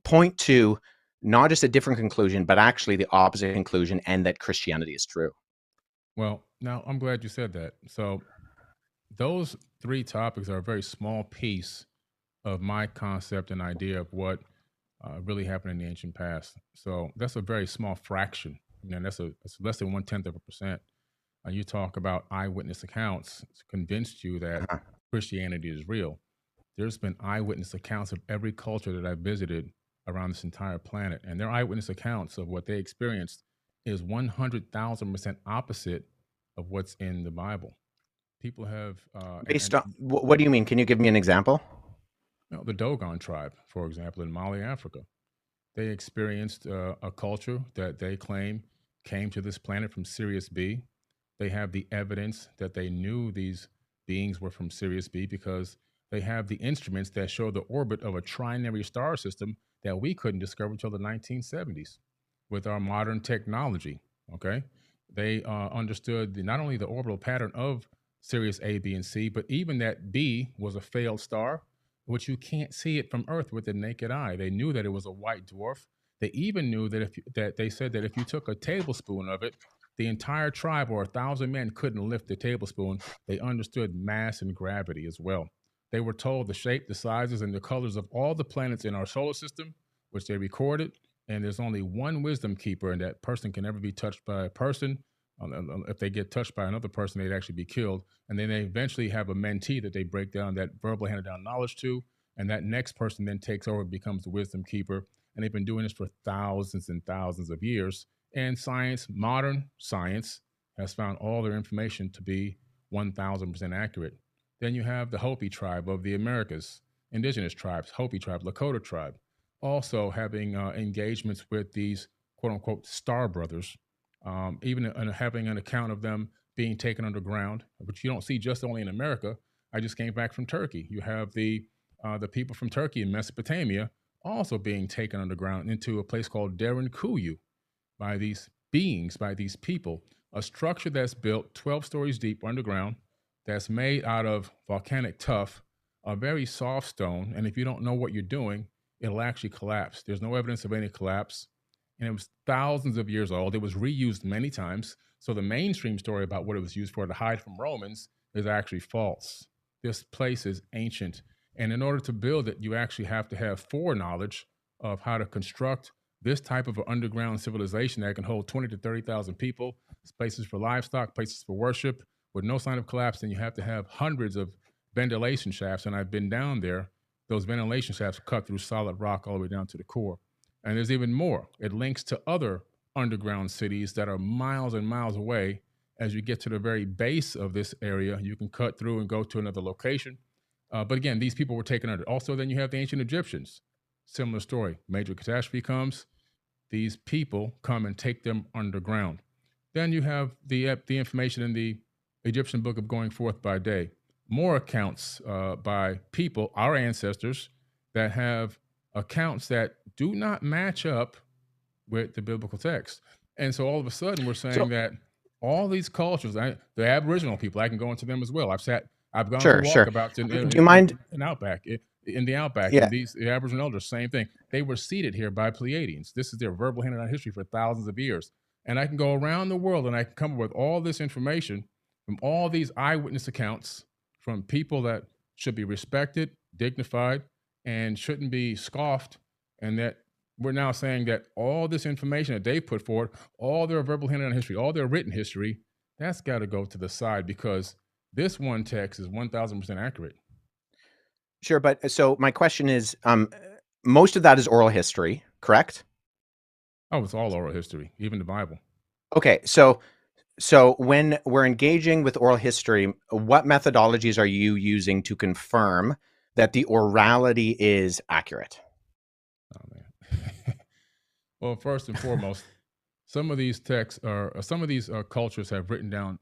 point to not just a different conclusion, but actually the opposite conclusion, and that Christianity is true. Well, now I'm glad you said that. So those three topics are a very small piece of my concept and idea of what really happened in the ancient past. So that's a very small fraction. That's less than 1/10%. You talk about eyewitness accounts to convince you that Uh-huh. Christianity is real. There's been eyewitness accounts of every culture that I've visited around this entire planet, and their eyewitness accounts of what they experienced is 100,000% opposite of what's in the Bible. People have, Based on what do you mean? Can you give me an example? the Dogon tribe, for example, in Mali, Africa. They experienced a culture that they claim came to this planet from Sirius B. They have the evidence that they knew these beings were from Sirius B because they have the instruments that show the orbit of a trinary star system that we couldn't discover until the 1970s with our modern technology. Okay. They understood not only the orbital pattern of Sirius A, B, and C, but even that B was a failed star, which you can't see it from Earth with the naked eye. They knew that it was a white dwarf. They even knew that they said that if you took a tablespoon of it, the entire tribe or 1,000 men couldn't lift the tablespoon. They understood mass and gravity as well. They were told the shape, the sizes, and the colors of all the planets in our solar system, which they recorded. And there's only one wisdom keeper, and that person can never be touched by a person. If they get touched by another person, they'd actually be killed. And then they eventually have a mentee that they break down that verbally handed down knowledge to. And that next person then takes over and becomes the wisdom keeper. And they've been doing this for thousands and thousands of years. And science, modern science, has found all their information to be 1,000% accurate. Then you have the Hopi tribe of the Americas, indigenous tribes, Hopi tribe, Lakota tribe, also having engagements with these quote unquote star brothers, even having an account of them being taken underground, which you don't see just only in America. I just came back from Turkey. You have the people from Turkey and Mesopotamia also being taken underground into a place called Derinkuyu by these beings, by these people, a structure that's built 12 stories deep underground, that's made out of volcanic tuff, a very soft stone. And if you don't know what you're doing, it'll actually collapse. There's no evidence of any collapse. And it was thousands of years old. It was reused many times. So the mainstream story about what it was used for to hide from Romans is actually false. This place is ancient. And in order to build it, you actually have to have foreknowledge of how to construct this type of an underground civilization that can hold 20 to 30,000 people, places for livestock, places for worship, with no sign of collapse. Then you have to have hundreds of ventilation shafts. And I've been down there. Those ventilation shafts cut through solid rock all the way down to the core. And there's even more. It links to other underground cities that are miles and miles away. As you get to the very base of this area, you can cut through and go to another location. But again, these people were taken under. Also, then you have the ancient Egyptians. Similar story. Major catastrophe comes. These people come and take them underground. Then you have the information in the Egyptian book of Going Forth by Day. More accounts by people, our ancestors, that have accounts that do not match up with the biblical text. And so all of a sudden we're saying that all these cultures, the Aboriginal people, I can go into them as well. I've gone to Sure, sure. walkabouts Do you mind? in Outback, in the Outback, Yeah, and the Aboriginal elders, same thing. They were seated here by Pleiadians. This is their verbal handed down history for thousands of years. And I can go around the world and I can come up with all this information from all these eyewitness accounts from people that should be respected, dignified, and shouldn't be scoffed. And that we're now saying that all this information that they put forward, all their verbal handed down history, all their written history, that's got to go to the side because this one text is 1000% accurate. sure. But so my question is, most of that is oral history, correct? Oh, it's all oral history, even the Bible. Okay, so when we're engaging with oral history, what methodologies are you using to confirm that the orality is accurate? Oh man. Well, first and foremost, some of these texts some of these cultures have written down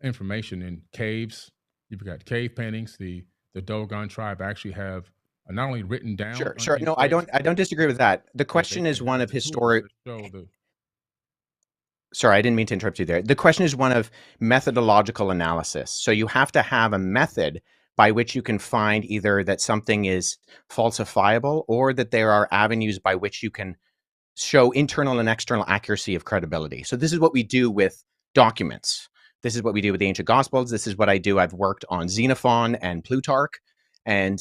information in caves. You've got cave paintings. The Dogon tribe actually have not only written down Sure, on sure. these No, texts, I don't disagree with that. The but question they is one have of the tools historic. to show the. Sorry, I didn't mean to interrupt you there. The question is one of methodological analysis. So you have to have a method by which you can find either that something is falsifiable or that there are avenues by which you can show internal and external accuracy of credibility. So this is what we do with documents. This is what we do with the ancient gospels. This is what I do. I've worked on Xenophon and Plutarch, and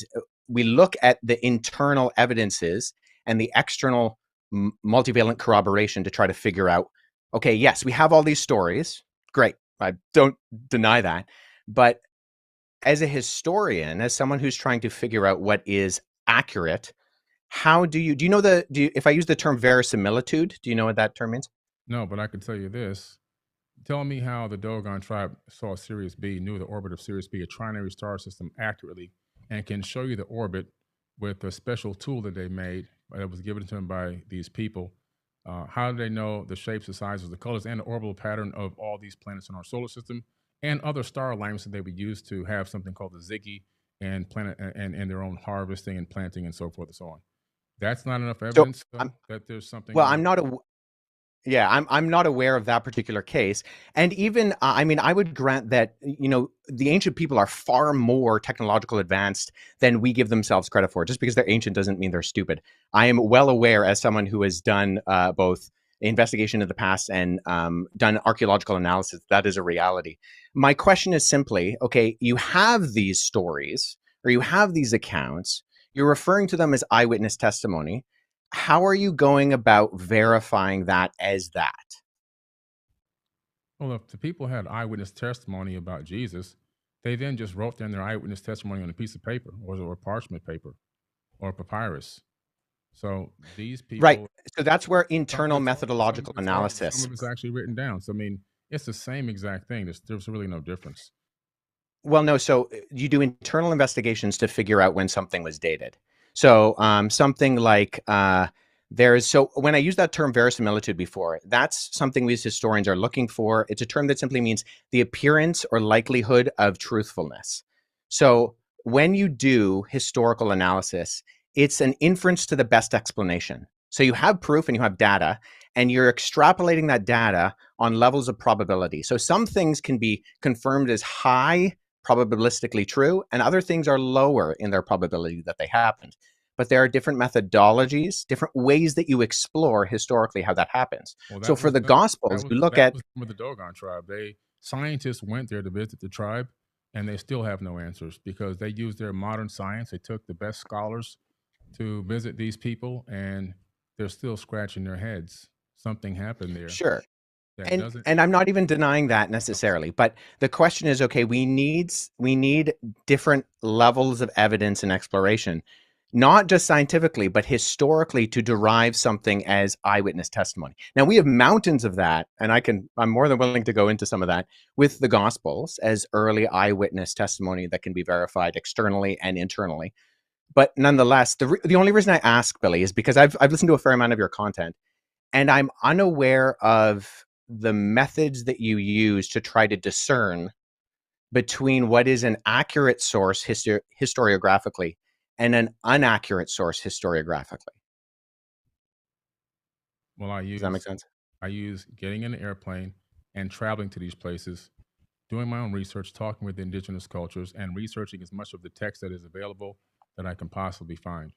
we look at the internal evidences and the external multivalent corroboration to try to figure out, okay, yes, we have all these stories. Great. I don't deny that. But as a historian, as someone who's trying to figure out what is accurate, how do you know if I use the term verisimilitude, do you know what that term means? No, but I can tell you this. Tell me how the Dogon tribe saw Sirius B, knew the orbit of Sirius B, a trinary star system, accurately, and can show you the orbit with a special tool that they made that was given to them by these people. How do they know the shapes, the sizes, the colors, and the orbital pattern of all these planets in our solar system and other star alignments that they would use to have something called the Ziggy and planet and their own harvesting and planting and so forth and so on? That's not enough So evidence, though, that there's something well, in I'm the. not yeah, I'm not aware of that particular case. And even I mean, I would grant that the ancient people are far more technological advanced than we give themselves credit for. Just because they're ancient doesn't mean they're stupid. I am well aware, as someone who has done both investigation of the past and done archaeological analysis, that is a reality. My question is simply, okay, you have these stories or you have these accounts. You're referring to them as eyewitness testimony. How are you going about verifying that as that? Well, if the people had eyewitness testimony about Jesus, they then just wrote down their eyewitness testimony on a piece of paper or parchment paper or papyrus. So these Right. people, So that's where some of internal it's oral, some of methodological it's oral, some analysis. of it's actually written down. So I mean, it's the same exact thing. There's really no difference. Well, no. So you do internal investigations to figure out when something was dated. So something like so when I use that term verisimilitude before, that's something we as historians are looking for. It's a term that simply means the appearance or likelihood of truthfulness. So when you do historical analysis, it's an inference to the best explanation. So you have proof and you have data, and you're extrapolating that data on levels of probability. So some things can be confirmed as high probabilistically true, and other things are lower in their probability that they happened. But there are different methodologies, different ways that you explore historically how that happens. Well, So that for was the done. Gospels, you look That at was done with the Dogon tribe. Scientists went there to visit the tribe, and they still have no answers because they used their modern science. They took the best scholars to visit these people, and they're still scratching their heads. Something happened there sure. that And doesn't. I'm not even denying that necessarily, but the question is, okay, we need different levels of evidence and exploration, not just scientifically, but historically to derive something as eyewitness testimony. Now we have mountains of that, and I'm more than willing to go into some of that with the Gospels as early eyewitness testimony that can be verified externally and internally. But nonetheless, the only reason I ask, Billy, is because I've listened to a fair amount of your content, and I'm unaware of the methods that you use to try to discern between what is an accurate source historiographically and an inaccurate source historiographically. Well, Does that make sense? I use getting in an airplane and traveling to these places, doing my own research, talking with the indigenous cultures, and researching as much of the text that is available that I can possibly find.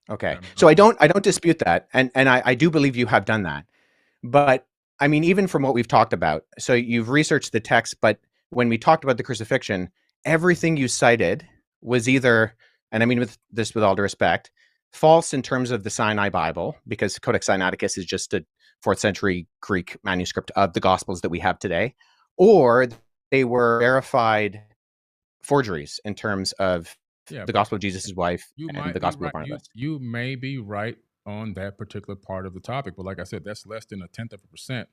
Okay. I mean, So I don't dispute that. And I do believe you have done that. But I mean, even from what we've talked about, so you've researched the text, but when we talked about the crucifixion, everything you cited was either, and I mean with all due respect, false in terms of the Sinai Bible, because Codex Sinaiticus is just a 4th century Greek manuscript of the Gospels that we have today, or they were verified forgeries in terms of the Gospel of Jesus' wife and the Gospel of Barnabas. You may be right on that particular part of the topic, but like I said, that's less than 0.1%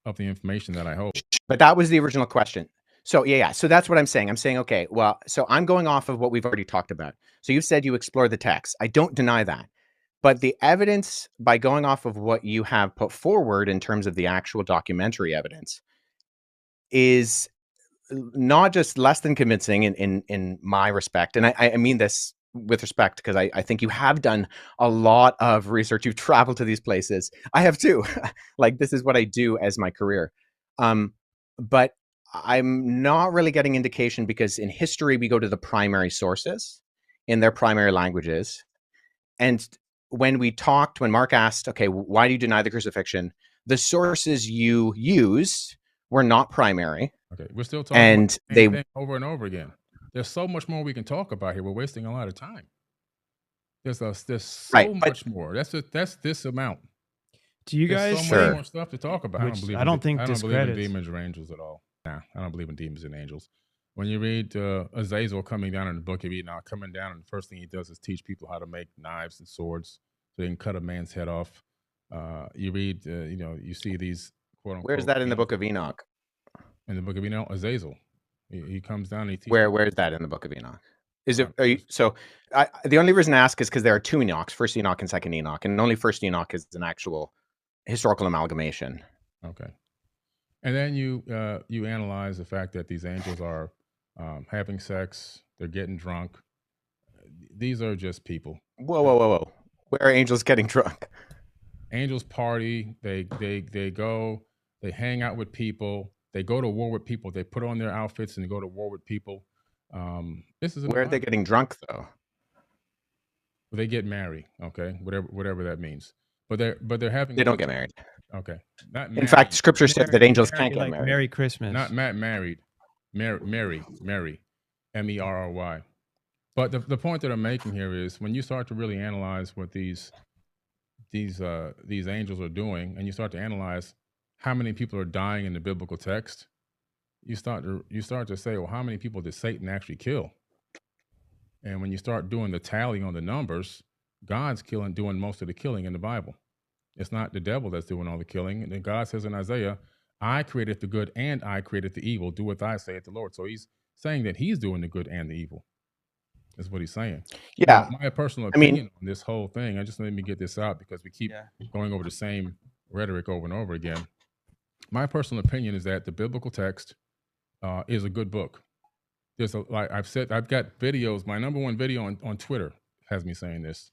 of the information that I hold. But that was the original question. So yeah. So that's what I'm saying. I'm saying, okay, well, so I'm going off of what we've already talked about. So you said you explore the text. I don't deny that. But the evidence, by going off of what you have put forward in terms of the actual documentary evidence, is not just less than convincing in my respect. And I mean this with respect, because I think you have done a lot of research. You've traveled to these places. I have too. Like, this is what I do as my career. But I'm not really getting indication, because in history, we go to the primary sources in their primary languages. And when Mark asked, okay, why do you deny the crucifixion? The sources you used were not primary. Okay, we're still talking about the same thing over and over again. There's so much more we can talk about here. We're wasting a lot of time. There's so much more. That's this amount. Do you guys? There's so much more stuff to talk about. I don't think I don't believe in demons or angels at all. Nah, I don't believe in demons and angels. When you read Azazel coming down in the book of Enoch, coming down, and the first thing he does is teach people how to make knives and swords so they can cut a man's head off. You read, you see these quote unquote. Where's that in the book of Enoch? In the book of Enoch, Azazel. He comes down and he teaches. Where is that in the book of Enoch? Is it? The only reason I ask is because there are 2 Enochs, first Enoch and second Enoch, and only first Enoch is an actual historical amalgamation. Okay. And then you analyze the fact that these angels are having sex, they're getting drunk. These are just people. Whoa. Where are angels getting drunk? Angels party, they go, they hang out with people, they go to war with people, they put on their outfits and go to war with people. This is where are they getting drunk though? They get married, okay, whatever that means. But they're having. They don't get married. Okay, not in fact, Scripture says that angels can't get married. Merry Christmas. Not married. Mary, Merry. But the point that I'm making here is when you start to really analyze what these angels are doing, and you start to analyze how many people are dying in the biblical text, you start to say, well, how many people did Satan actually kill? And when you start doing the tally on the numbers, God's doing most of the killing in the Bible. It's not the devil that's doing all the killing. And then God says in Isaiah, I created the good and I created the evil. Do what I say at the Lord. So he's saying that he's doing the good and the evil. That's what he's saying. Yeah. My personal opinion on this whole thing, I just let me get this out because we keep going over the same rhetoric over and over again. My personal opinion is that the biblical text is a good book. Like I've said, I've got videos. My number one video on Twitter has me saying this.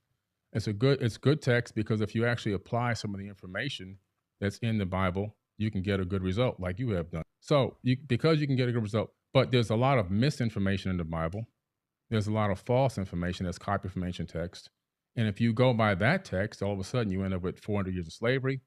It's good text because if you actually apply some of the information that's in the Bible, you can get a good result like you have done. So because you can get a good result, but there's a lot of misinformation in the Bible. There's a lot of false information that's copied from ancient text. And if you go by that text, all of a sudden you end up with 400 years of slavery.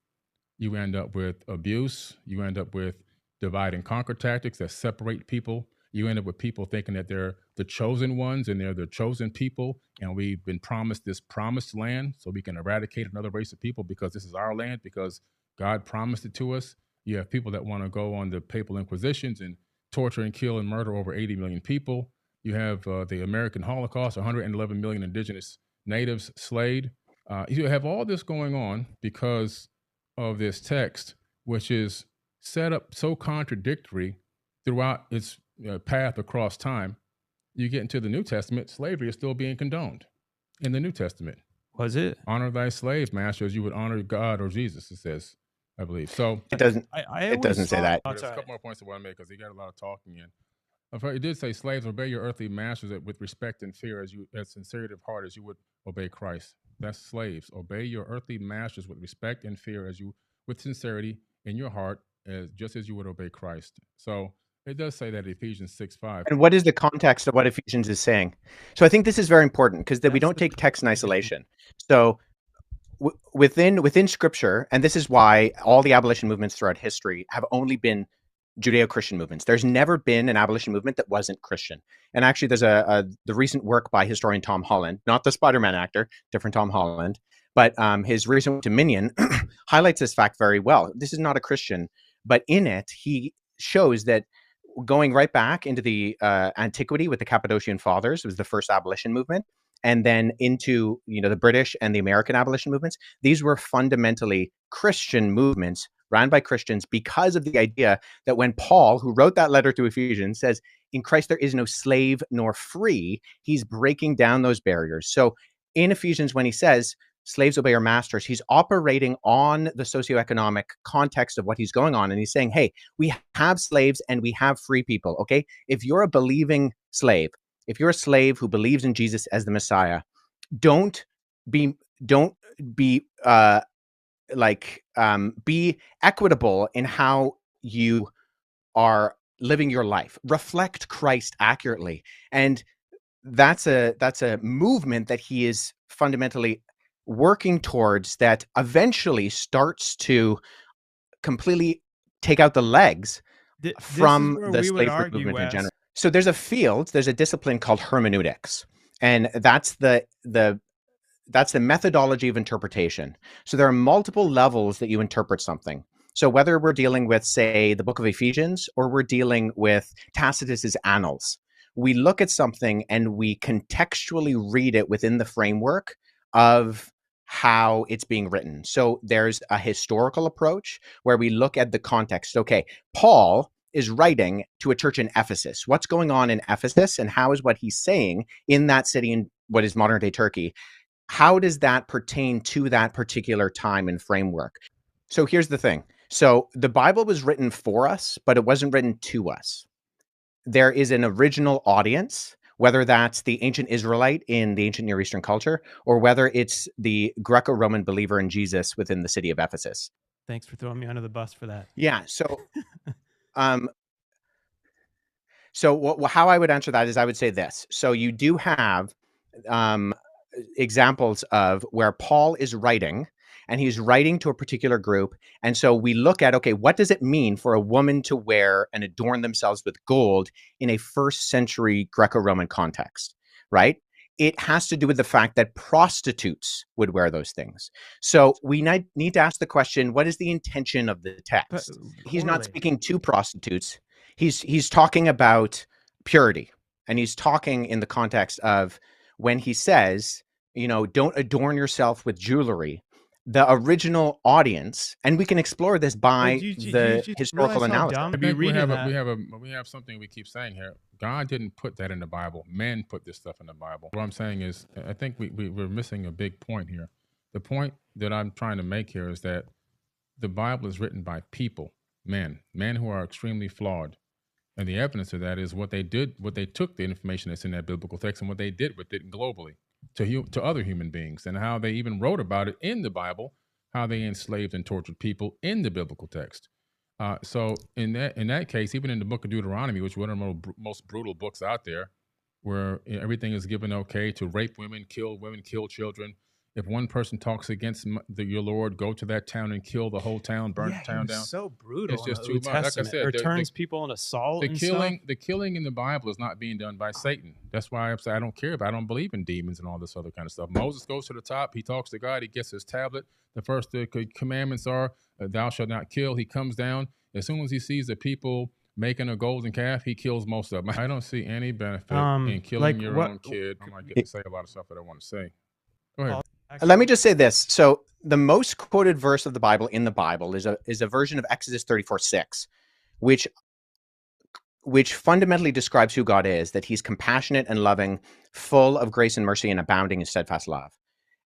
You end up with abuse. You end up with divide and conquer tactics that separate people. You end up with people thinking that they're the chosen ones and they're the chosen people. And we've been promised this promised land so we can eradicate another race of people because this is our land, because God promised it to us. You have people that want to go on the papal inquisitions and torture and kill and murder over 80 million people. You have the American Holocaust, 111 million indigenous natives slayed. You have all this going on because of this text, which is set up so contradictory throughout its path across time. You get into the New Testament, slavery is still being condoned in the New Testament. Was it? Honor thy slave master as you would honor God or Jesus, it says, I believe. So it doesn't. It doesn't say that. There's a couple more points I want to make because he got a lot of talking in. It did say, slaves, obey your earthly masters with respect and fear as sincerity of heart as you would obey Christ. That's slaves. Obey your earthly masters with respect and fear with sincerity in your heart just as you would obey Christ. So it does say that Ephesians 6:5. And what is the context of what Ephesians is saying? So I think this is very important because we That's don't the take text in biggest one. isolation. So within Scripture, and this is why all the abolition movements throughout history have only been Judeo-Christian movements. There's never been an abolition movement that wasn't Christian. And actually, there's the recent work by historian Tom Holland, not the Spider-Man actor, different Tom Holland, but his recent Dominion highlights this fact very well. This is not a Christian, but in it, he shows that going right back into the antiquity with the Cappadocian Fathers was the first abolition movement, and then into the British and the American abolition movements. These were fundamentally Christian movements ran by Christians because of the idea that when Paul, who wrote that letter to Ephesians, says, in Christ there is no slave nor free, he's breaking down those barriers. So in Ephesians, when he says, slaves obey your masters, he's operating on the socioeconomic context of what he's going on. And he's saying, hey, we have slaves and we have free people, okay? If you're a believing slave, if you're a slave who believes in Jesus as the Messiah, don't be be equitable in how you are living your life. Reflect Christ accurately. And that's a movement that he is fundamentally working towards, that eventually starts to completely take out the legs from the slavery movement in general. So there's a discipline called hermeneutics, and that's the methodology of interpretation. So there are multiple levels that you interpret something. So whether we're dealing with, say, the book of Ephesians, or we're dealing with Tacitus's Annals, we look at something and we contextually read it within the framework of how it's being written. So there's a historical approach where we look at the context. Okay, Paul is writing to a church in Ephesus. What's going on in Ephesus, and how is what he's saying in that city in what is modern day Turkey, how does that pertain to that particular time and framework? So here's the thing. So the Bible was written for us, but it wasn't written to us. There is an original audience, whether that's the ancient Israelite in the ancient Near Eastern culture, or whether it's the Greco-Roman believer in Jesus within the city of Ephesus. Thanks for throwing me under the bus for that. Yeah. So, how I would answer that is I would say this. So you do have examples of where Paul is writing, and he's writing to a particular group. And so we look at, okay, what does it mean for a woman to wear and adorn themselves with gold in a first century Greco-Roman context, right? It has to do with the fact that prostitutes would wear those things. So we need to ask the question, what is the intention of the text? He's not speaking to prostitutes. He's talking about purity. And he's talking in the context of when he says, don't adorn yourself with jewelry. The original audience, and we can explore this by the historical analysis. I think we have something we keep saying here. God didn't put that in the Bible. Men put this stuff in the Bible. What I'm saying is, I think we're missing a big point here. The point that I'm trying to make here is that the Bible is written by people, men who are extremely flawed. And the evidence of that is what they took the information that's in that biblical text and what they did with it globally to other human beings, and how they even wrote about it in the Bible, how they enslaved and tortured people in the biblical text. So in that case, even in the book of Deuteronomy, which is one of the most brutal books out there, where everything is given okay to rape women, kill children. If one person talks against your Lord, go to that town and kill the whole town, burn the town down. So brutal. It's just too much. Like I said, or turns people into salt. The killing in the Bible is not being done by Satan. That's why I don't care about. I don't believe in demons and all this other kind of stuff. Moses goes to the top. He talks to God. He gets his tablet. The first commandments are, "Thou shalt not kill." He comes down. As soon as he sees the people making a golden calf, he kills most of them. I don't see any benefit in killing your own kid. I might get to say a lot of stuff that I want to say. Go ahead. Let me just say this. So the most quoted verse of the Bible in the Bible is a version of Exodus 34:6, which fundamentally describes who God is, that he's compassionate and loving, full of grace and mercy, and abounding in steadfast love.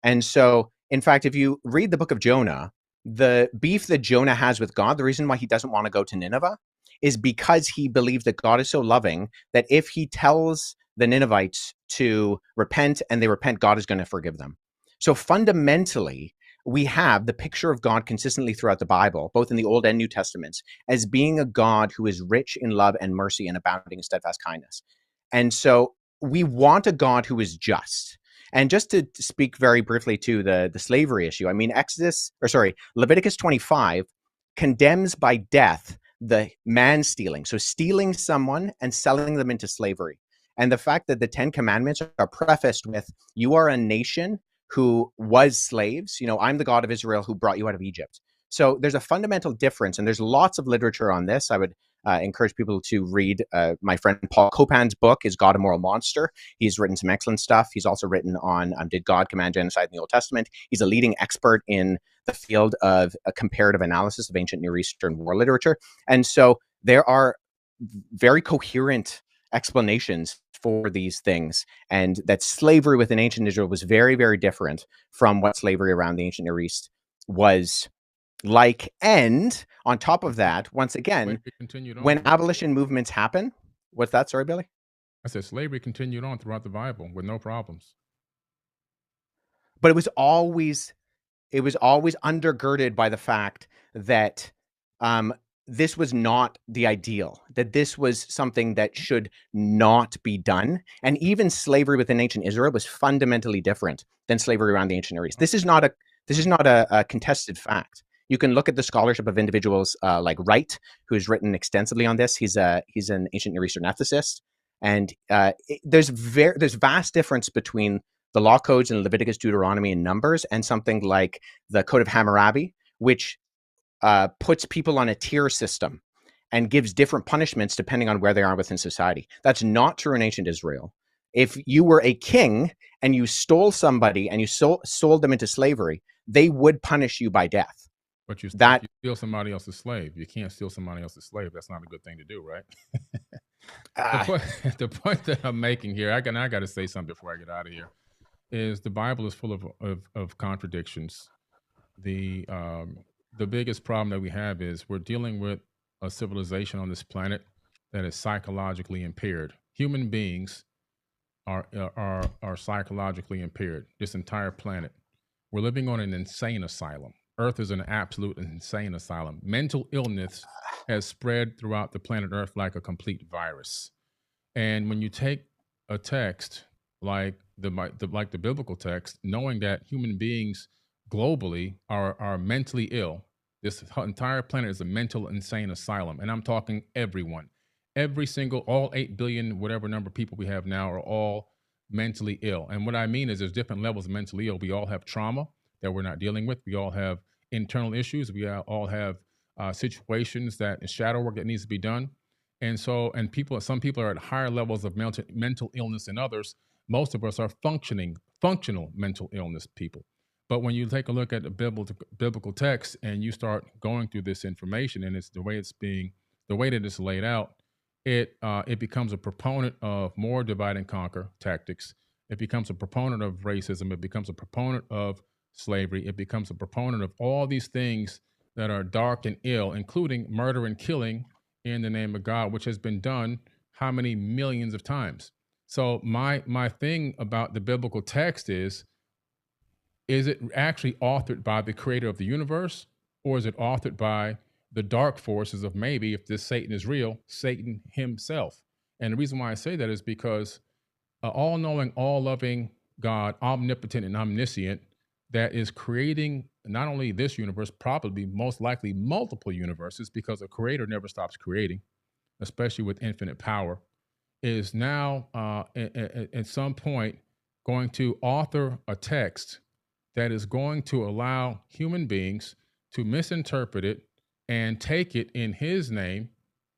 And so, in fact, if you read the book of Jonah, the beef that Jonah has with God, the reason why he doesn't want to go to Nineveh is because he believes that God is so loving that if he tells the Ninevites to repent and they repent, God is going to forgive them. So fundamentally, we have the picture of God consistently throughout the Bible, both in the Old and New Testaments, as being a God who is rich in love and mercy and abounding in steadfast kindness. And so we want a God who is just. And just to speak very briefly to the slavery issue, I mean, Leviticus 25 condemns by death the man stealing. So stealing someone and selling them into slavery. And the fact that the 10 Commandments are prefaced with, you are a nation who was slaves. You know, I'm the God of Israel who brought you out of Egypt. So there's a fundamental difference, and there's lots of literature on this. I would encourage people to read my friend Paul Copan's book, Is God a Moral Monster? He's written some excellent stuff. He's also written on Did God Command Genocide in the Old Testament? He's a leading expert in the field of a comparative analysis of ancient Near Eastern war literature. And so there are very coherent explanations for these things, and that slavery within ancient Israel was very, very different from what slavery around the ancient Near East was like. And on top of that, once again, when abolition movements happen, what's that? Sorry, Billy? I said slavery continued on throughout the Bible with no problems. But it was always undergirded by the fact that this was not the ideal, that this was something that should not be done. And even slavery within ancient Israel was fundamentally different than slavery around the ancient Near East. This is not a contested fact. You can look at the scholarship of individuals like Wright, who's written extensively on this. He's an ancient Near Eastern ethicist, and there's vast difference between the law codes in Leviticus, Deuteronomy, and Numbers, and something like the Code of Hammurabi, which puts people on a tier system and gives different punishments depending on where they are within society. That's not true in ancient Israel. If you were a king and you stole somebody and you sold them into slavery, they would punish you by death. But you steal somebody else's slave. You can't steal somebody else's slave. That's not a good thing to do, right? The point that I'm making here, I got to say something before I get out of here, is the Bible is full of contradictions. The biggest problem that we have is we're dealing with a civilization on this planet that is psychologically impaired. Human beings are psychologically impaired. This entire planet. We're living on an insane asylum. Earth is an absolute insane asylum. Mental illness has spread throughout the planet Earth like a complete virus. And when you take a text like the biblical text, knowing that human beings globally are mentally ill, this entire planet is a mental insane asylum. And I'm talking everyone. All 8 billion, whatever number of people we have now, are all mentally ill. And what I mean is there's different levels of mentally ill. We all have trauma that we're not dealing with. We all have internal issues. We all have situations that shadow work that needs to be done. And some people are at higher levels of mental illness than others. Most of us are functional mental illness people. But when you take a look at the biblical text and you start going through this information, and it's the way that it's laid out, it becomes a proponent of more divide and conquer tactics. It becomes a proponent of racism. It becomes a proponent of slavery. It becomes a proponent of all these things that are dark and ill, including murder and killing in the name of God, which has been done how many millions of times. So my thing about the biblical text is it actually authored by the creator of the universe, or is it authored by the dark forces of, maybe, if this Satan is real, Satan himself? And the reason why I say that is because all-knowing, all-loving God, omnipotent and omniscient, that is creating not only this universe, probably most likely multiple universes, because a creator never stops creating, especially with infinite power, is now at some point going to author a text that is going to allow human beings to misinterpret it and take it in his name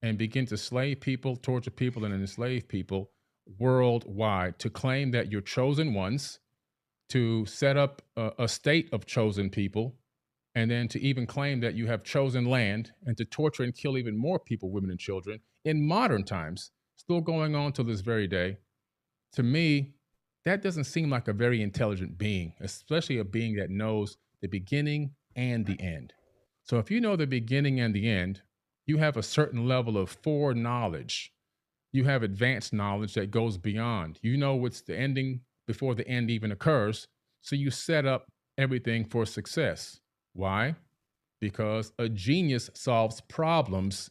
and begin to slay people, torture people, and enslave people worldwide, to claim that you're chosen ones, to set up a state of chosen people, and then to even claim that you have chosen land, and to torture and kill even more people, women and children, in modern times, still going on to this very day. To me, that doesn't seem like a very intelligent being, especially a being that knows the beginning and the end. So if you know the beginning and the end, you have a certain level of foreknowledge. You have advanced knowledge that goes beyond. You know what's the ending before the end even occurs. So you set up everything for success. Why? Because a genius solves problems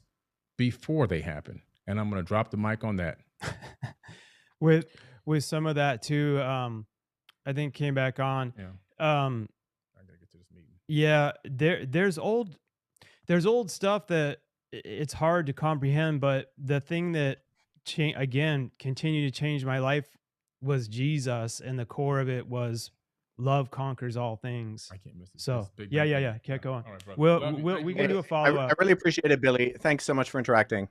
before they happen. And I'm going to drop the mic on that. With some of that too, I think came back on. Yeah. I gotta get to this meeting. Yeah, there's old stuff that it's hard to comprehend, but the thing that again continued to change my life was Jesus, and the core of it was love conquers all things. I can't miss this. So big yeah, breakthing. keep going. All right, brother. We can do a I follow up. really appreciate it, Billy. Thanks so much for interacting.